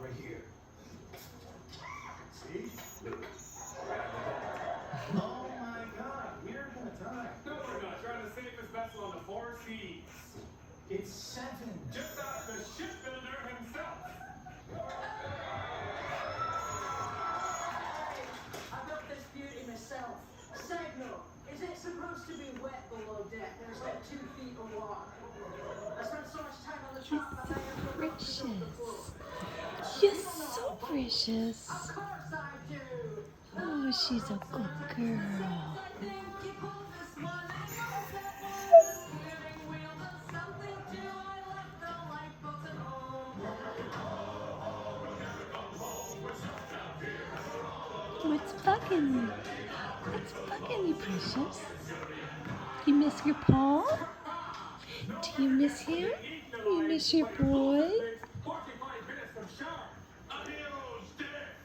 right here. See? Look. Oh my God, we're gonna die. No, we're not. Trying to save this vessel on the 4 seas. It's 7. Just ask the shipbuilder himself. I built this beauty myself. Signal. Is it supposed to be wet below deck? There's like 2 feet of water. I spent so much time on the top that I have to Precious. the You're so precious. Of course I do. Oh, she's a good girl. What's bugging you? What's bugging you, precious? You miss your paw? Do you miss him? You miss your boy? 45 minutes from shore. Adios, death.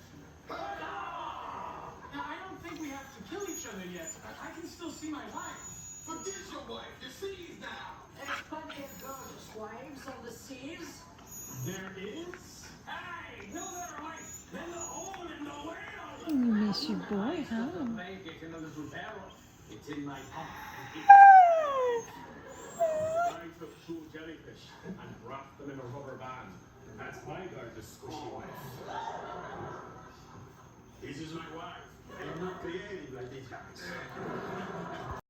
Now, I don't think we have to kill each other yet. I can still see my wife. Forget your wife. You see now. There's plenty of gorgeous wives on the seas. There is? Hey, no better wife than the hole in the whale. You miss your boy, huh? Make it in a little barrel. It's in my pocket. I took 2 jellyfish and wrapped them in a rubber band. That's my gorgeous squishy wife. This is my wife. I'm not creative like these guys.